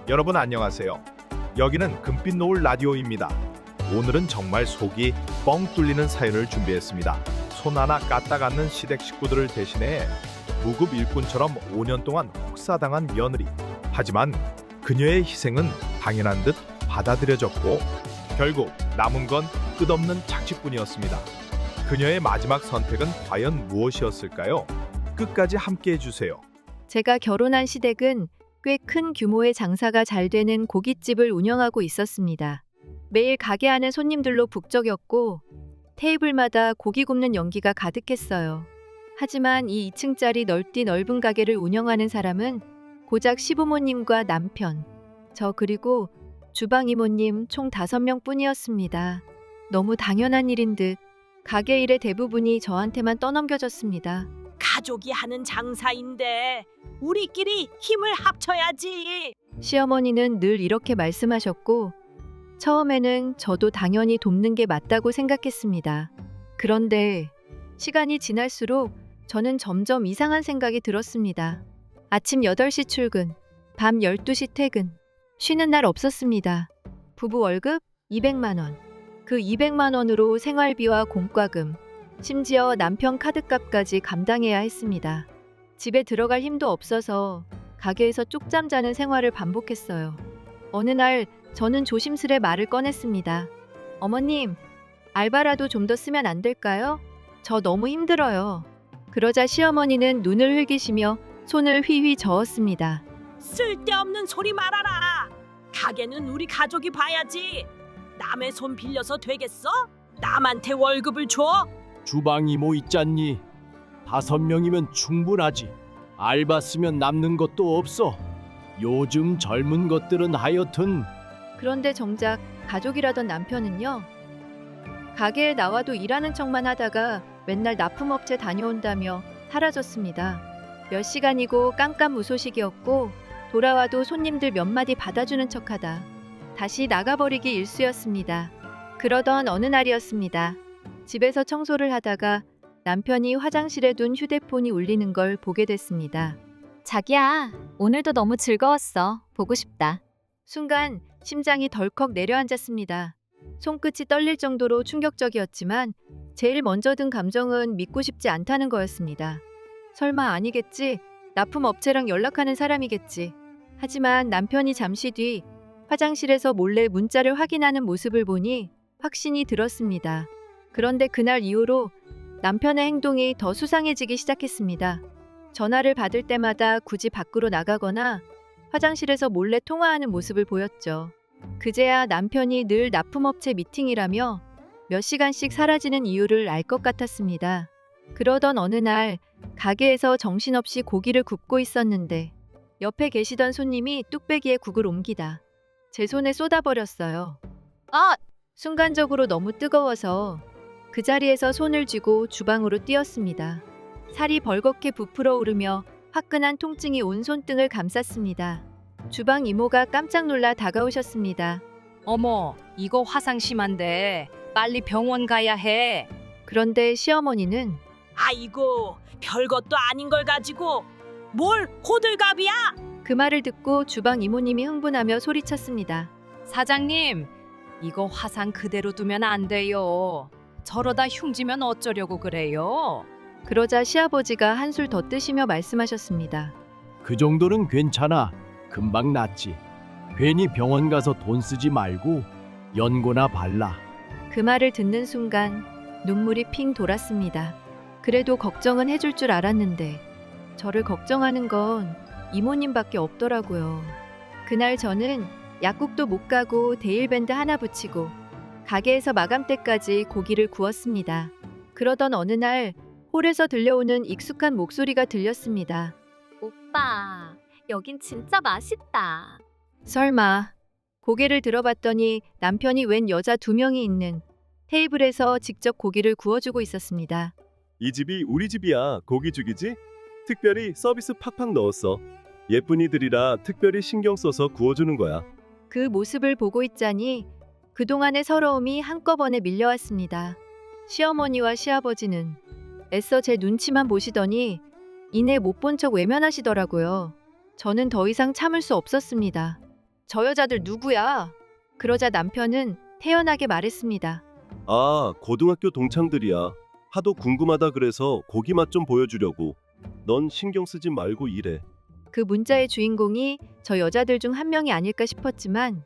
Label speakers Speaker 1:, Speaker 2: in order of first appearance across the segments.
Speaker 1: 여러분 안녕하세요. 여기는 금빛 노을 라디오입니다. 오늘은 정말 속이 뻥 뚫리는 사연을 준비했습니다. 손 하나 까딱 않는 시댁 식구들을 대신해 무급 일꾼처럼 5년 동안 혹사당한 며느리. 하지만 그녀의 희생은 당연한 듯 받아들여졌고 결국 남은 건 끝없는 착취뿐이었습니다. 그녀의 마지막 선택은 과연 무엇이었을까요? 끝까지 함께해 주세요.
Speaker 2: 제가 결혼한 시댁은 꽤 큰 규모의 장사가 잘 되는 고깃집을 운영하고 있었습니다. 매일 가게 안은 손님들로 북적였고 테이블마다 고기 굽는 연기가 가득했어요. 하지만 이 2층짜리 넓은 가게를 운영하는 사람은 고작 시부모님과 남편, 저 그리고 주방 이모님 총 5명 뿐이었습니다. 너무 당연한 일인 듯 가게 일의 대부분이 저한테만 떠넘겨졌습니다.
Speaker 3: 가족이 하는 장사인데 우리끼리 힘을 합쳐야지.
Speaker 2: 시어머니는 늘 이렇게 말씀하셨고 처음에는 저도 당연히 돕는 게 맞다고 생각했습니다. 그런데 시간이 지날수록 저는 점점 이상한 생각이 들었습니다. 아침 8시 출근, 밤 12시 퇴근, 쉬는 날 없었습니다. 부부 월급 200만 원. 그 200만 원으로 생활비와 공과금, 심지어 남편 카드값까지 감당해야 했습니다. 집에 들어갈 힘도 없어서 가게에서 쪽잠 자는 생활을 반복했어요. 어느 날 저는 조심스레 말을 꺼냈습니다. 어머님, 알바라도 좀 더 쓰면 안 될까요? 저 너무 힘들어요. 그러자 시어머니는 눈을 흘기시며 손을 휘휘 저었습니다.
Speaker 3: 쓸데없는 소리 말아라. 가게는 우리 가족이 봐야지. 남의 손 빌려서 되겠어? 남한테 월급을 줘?
Speaker 4: 주방 이모 있잖니. 5명이면 충분하지. 알바 쓰면 남는 것도 없어. 요즘 젊은 것들은 하여튼.
Speaker 2: 그런데 정작 가족이라던 남편은요. 가게에 나와도 일하는 척만 하다가 맨날 납품업체 다녀온다며 사라졌습니다. 몇 시간이고 깜깜무소식이었고 돌아와도 손님들 몇 마디 받아주는 척하다 다시 나가버리기 일쑤였습니다. 그러던 어느 날이었습니다. 집에서 청소를 하다가 남편이 화장실에 둔 휴대폰이 울리는 걸 보게 됐습니다.
Speaker 5: 자기야, 오늘도 너무 즐거웠어. 보고 싶다.
Speaker 2: 순간 심장이 덜컥 내려앉았습니다. 손끝이 떨릴 정도로 충격적이었지만 제일 먼저 든 감정은 믿고 싶지 않다는 거였습니다. 설마 아니겠지? 납품업체랑 연락하는 사람이겠지. 하지만 남편이 잠시 뒤 화장실에서 몰래 문자를 확인하는 모습을 보니 확신이 들었습니다. 그런데 그날 이후로 남편의 행동이 더 수상해지기 시작했습니다. 전화를 받을 때마다 굳이 밖으로 나가거나 화장실에서 몰래 통화하는 모습을 보였죠. 그제야 남편이 늘 납품업체 미팅이라며 몇 시간씩 사라지는 이유를 알 것 같았습니다. 그러던 어느 날 가게에서 정신없이 고기를 굽고 있었는데 옆에 계시던 손님이 뚝배기에 국을 옮기다 제 손에 쏟아버렸어요.
Speaker 5: 아!
Speaker 2: 순간적으로 너무 뜨거워서 그 자리에서 손을 쥐고 주방으로 뛰었습니다. 살이 벌겋게 부풀어 오르며 화끈한 통증이 온 손등을 감쌌습니다. 주방 이모가 깜짝 놀라 다가오셨습니다.
Speaker 3: 어머, 이거 화상 심한데 빨리 병원 가야 해.
Speaker 2: 그런데 시어머니는
Speaker 3: 아이고, 별것도 아닌 걸 가지고 뭘 호들갑이야?
Speaker 2: 그 말을 듣고 주방 이모님이 흥분하며 소리쳤습니다.
Speaker 3: 사장님, 이거 화상 그대로 두면 안 돼요. 저러다 흉지면 어쩌려고 그래요?
Speaker 2: 그러자 시아버지가 한술 더 뜨시며 말씀하셨습니다.
Speaker 4: 그 정도는 괜찮아. 금방 낫지. 괜히 병원 가서 돈 쓰지 말고 연고나 발라.
Speaker 2: 그 말을 듣는 순간 눈물이 핑 돌았습니다. 그래도 걱정은 해줄 줄 알았는데 저를 걱정하는 건 이모님밖에 없더라고요. 그날 저는 약국도 못 가고 데일밴드 하나 붙이고 가게에서 마감 때까지 고기를 구웠습니다. 그러던 어느 날 홀에서 들려오는 익숙한 목소리가 들렸습니다.
Speaker 5: 오빠, 여긴 진짜 맛있다.
Speaker 2: 설마. 고개를 들어봤더니 남편이 웬 여자 2명이 있는 테이블에서 직접 고기를 구워주고 있었습니다.
Speaker 6: 이 집이 우리 집이야. 고기 죽이지? 특별히 서비스 팍팍 넣었어. 예쁜이들이라 특별히 신경 써서 구워주는 거야.
Speaker 2: 그 모습을 보고 있자니 그동안의 서러움이 한꺼번에 밀려왔습니다. 시어머니와 시아버지는 애써 제 눈치만 보시더니 이내 못 본 척 외면하시더라고요. 저는 더 이상 참을 수 없었습니다. 저 여자들 누구야? 그러자 남편은 태연하게 말했습니다.
Speaker 6: 아, 고등학교 동창들이야. 하도 궁금하다 그래서 고기 맛 좀 보여주려고. 넌 신경 쓰지 말고 일해.
Speaker 2: 그 문자의 주인공이 저 여자들 중 한 명이 아닐까 싶었지만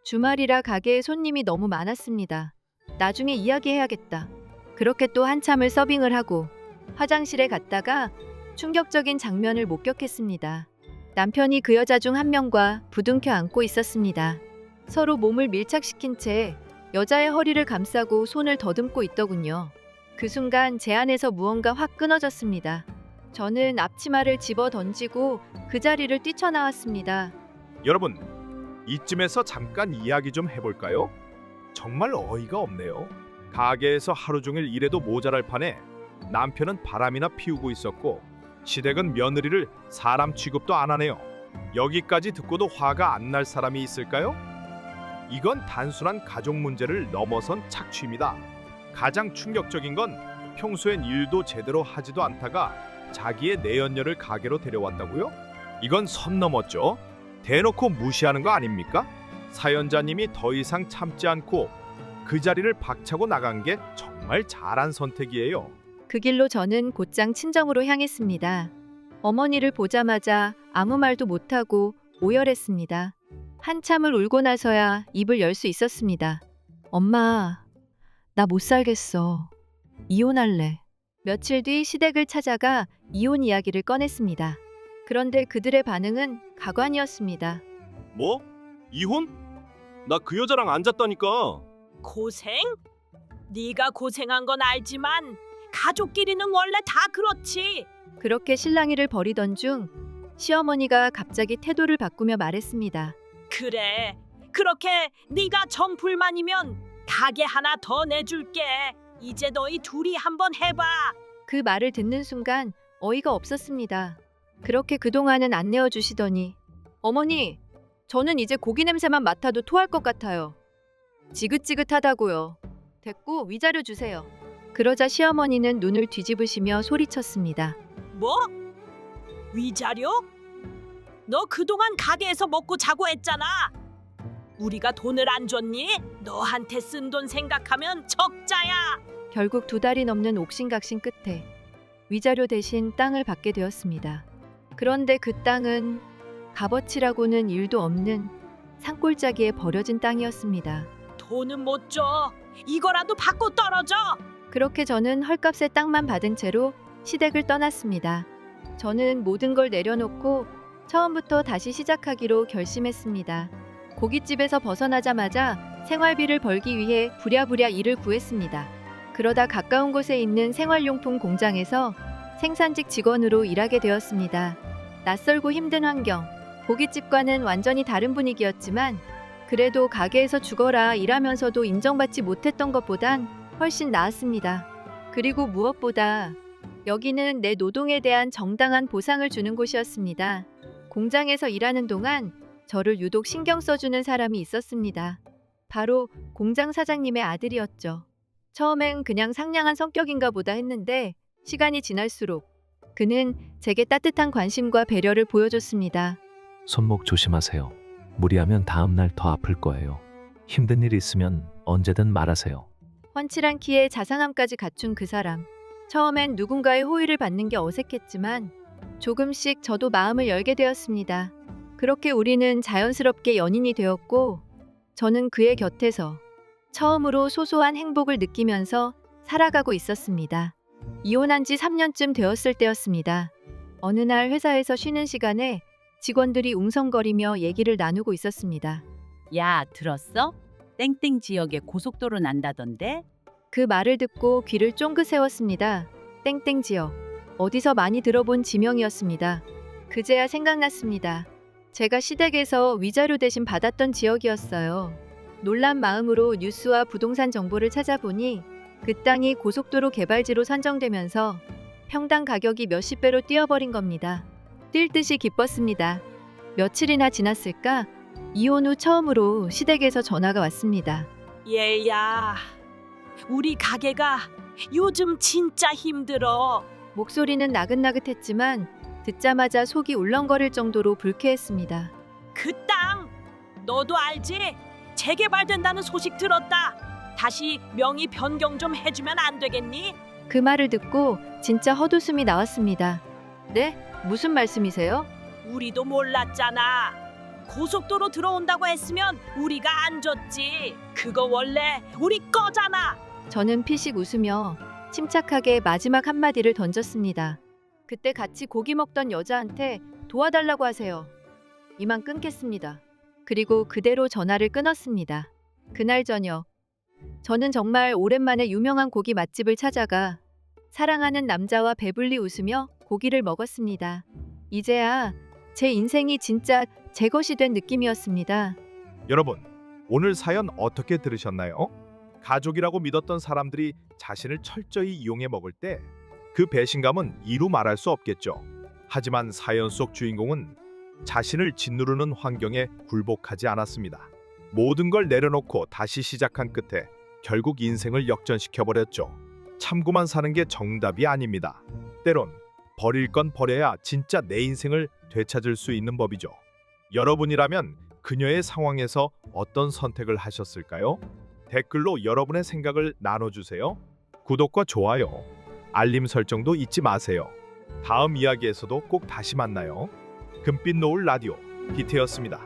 Speaker 2: 주말이라 가게에 손님이 너무 많았습니다. 나중에 이야기해야겠다. 그렇게 또 한참을 서빙을 하고 화장실에 갔다가 충격적인 장면을 목격했습니다. 남편이 그 여자 중 한 명과 부둥켜 안고 있었습니다. 서로 몸을 밀착시킨 채 여자의 허리를 감싸고 손을 더듬고 있더군요. 그 순간 제 안에서 무언가 확 끊어졌습니다. 저는 앞치마를 집어 던지고 그 자리를 뛰쳐나왔습니다.
Speaker 1: 여러분, 이쯤에서 잠깐 이야기 좀 해볼까요? 정말 어이가 없네요. 가게에서 하루 종일 일해도 모자랄 판에 남편은 바람이나 피우고 있었고 시댁은 며느리를 사람 취급도 안 하네요. 여기까지 듣고도 화가 안 날 사람이 있을까요? 이건 단순한 가족 문제를 넘어선 착취입니다. 가장 충격적인 건 평소엔 일도 제대로 하지도 않다가 자기의 내연녀를 가게로 데려왔다고요? 이건 선 넘었죠. 대놓고 무시하는 거 아닙니까? 사연자님이 더 이상 참지 않고 그 자리를 박차고 나간 게 정말 잘한 선택이에요.
Speaker 2: 그 길로 저는 곧장 친정으로 향했습니다. 어머니를 보자마자 아무 말도 못하고 오열했습니다. 한참을 울고 나서야 입을 열 수 있었습니다. 엄마, 나 못 살겠어. 이혼할래. 며칠 뒤 시댁을 찾아가 이혼 이야기를 꺼냈습니다. 그런데 그들의 반응은 가관이었습니다.
Speaker 6: 뭐? 이혼? 나 그 여자랑 안 잤다니까.
Speaker 3: 고생? 네가 고생한 건 알지만 가족끼리는 원래 다 그렇지.
Speaker 2: 그렇게 실랑이를 벌이던 중 시어머니가 갑자기 태도를 바꾸며 말했습니다.
Speaker 3: 그래, 그렇게 네가 정불만이면 가게 하나 더 내줄게. 이제 너희 둘이 한번 해봐.
Speaker 2: 그 말을 듣는 순간 어이가 없었습니다. 그렇게 그동안은 안 내어주시더니 어머니, 저는 이제 고기 냄새만 맡아도 토할 것 같아요. 지긋지긋하다고요. 됐고 위자료 주세요. 그러자 시어머니는 눈을 뒤집으시며 소리쳤습니다.
Speaker 3: 뭐? 위자료? 너 그동안 가게에서 먹고 자고 했잖아. 우리가 돈을 안 줬니? 너한테 쓴 돈 생각하면 적자야.
Speaker 2: 결국 2달이 넘는 옥신각신 끝에 위자료 대신 땅을 받게 되었습니다. 그런데 그 땅은 값어치라고는 일도 없는 산골짜기에 버려진 땅이었습니다.
Speaker 3: 돈은 못 줘. 이거라도 받고 떨어져.
Speaker 2: 그렇게 저는 헐값에 땅만 받은 채로 시댁을 떠났습니다. 저는 모든 걸 내려놓고 처음부터 다시 시작하기로 결심했습니다. 고깃집에서 벗어나자마자 생활비를 벌기 위해 부랴부랴 일을 구했습니다. 그러다 가까운 곳에 있는 생활용품 공장에서 생산직 직원으로 일하게 되었습니다. 낯설고 힘든 환경, 고깃집과는 완전히 다른 분위기였지만 그래도 가게에서 죽어라 일하면서도 인정받지 못했던 것보단 훨씬 나았습니다. 그리고 무엇보다 여기는 내 노동에 대한 정당한 보상을 주는 곳이었습니다. 공장에서 일하는 동안 저를 유독 신경 써주는 사람이 있었습니다. 바로 공장 사장님의 아들이었죠. 처음엔 그냥 상냥한 성격인가 보다 했는데 시간이 지날수록 그는 제게 따뜻한 관심과 배려를 보여줬습니다.
Speaker 7: 손목 조심하세요. 무리하면 다음 날 더 아플 거예요. 힘든 일 있으면 언제든 말하세요.
Speaker 2: 훤칠한 키에 자상함까지 갖춘 그 사람. 처음엔 누군가의 호의를 받는 게 어색했지만 조금씩 저도 마음을 열게 되었습니다. 그렇게 우리는 자연스럽게 연인이 되었고 저는 그의 곁에서 처음으로 소소한 행복을 느끼면서 살아가고 있었습니다. 이혼한 지 3년쯤 되었을 때였습니다. 어느 날 회사에서 쉬는 시간에 직원들이 웅성거리며 얘기를 나누고 있었습니다.
Speaker 8: 야, 들었어? 땡땡 지역에 고속도로 난다던데?
Speaker 2: 그 말을 듣고 귀를 쫑긋 세웠습니다. 땡땡 지역. 어디서 많이 들어본 지명이었습니다. 그제야 생각났습니다. 제가 시댁에서 위자료 대신 받았던 지역이었어요. 놀란 마음으로 뉴스와 부동산 정보를 찾아보니 그 땅이 고속도로 개발지로 선정되면서 평당 가격이 몇십 배로 뛰어버린 겁니다. 뛸 듯이 기뻤습니다. 며칠이나 지났을까? 이혼 후 처음으로 시댁에서 전화가 왔습니다.
Speaker 3: 얘야, 우리 가게가 요즘 진짜 힘들어.
Speaker 2: 목소리는 나긋나긋했지만 듣자마자 속이 울렁거릴 정도로 불쾌했습니다.
Speaker 3: 그 땅 너도 알지? 재개발된다는 소식 들었다. 다시 명의 변경 좀 해주면 안 되겠니?
Speaker 2: 그 말을 듣고 진짜 헛웃음이 나왔습니다. 네? 무슨 말씀이세요?
Speaker 3: 우리도 몰랐잖아. 고속도로 들어온다고 했으면 우리가 안 줬지. 그거 원래 우리 거잖아.
Speaker 2: 저는 피식 웃으며 침착하게 마지막 한마디를 던졌습니다. 그때 같이 고기 먹던 여자한테 도와달라고 하세요. 이만 끊겠습니다. 그리고 그대로 전화를 끊었습니다. 그날 저녁, 저는 정말 오랜만에 유명한 고기 맛집을 찾아가 사랑하는 남자와 배불리 웃으며 고기를 먹었습니다. 이제야 제 인생이 진짜 제 것이 된 느낌이었습니다.
Speaker 1: 여러분, 오늘 사연 어떻게 들으셨나요? 가족이라고 믿었던 사람들이 자신을 철저히 이용해 먹을 때 그 배신감은 이루 말할 수 없겠죠. 하지만 사연 속 주인공은 자신을 짓누르는 환경에 굴복하지 않았습니다. 모든 걸 내려놓고 다시 시작한 끝에 결국 인생을 역전시켜버렸죠. 참고만 사는 게 정답이 아닙니다. 때론 버릴 건 버려야 진짜 내 인생을 되찾을 수 있는 법이죠. 여러분이라면 그녀의 상황에서 어떤 선택을 하셨을까요? 댓글로 여러분의 생각을 나눠주세요. 구독과 좋아요, 알림 설정도 잊지 마세요. 다음 이야기에서도 꼭 다시 만나요. 금빛 노을 라디오 디테였습니다.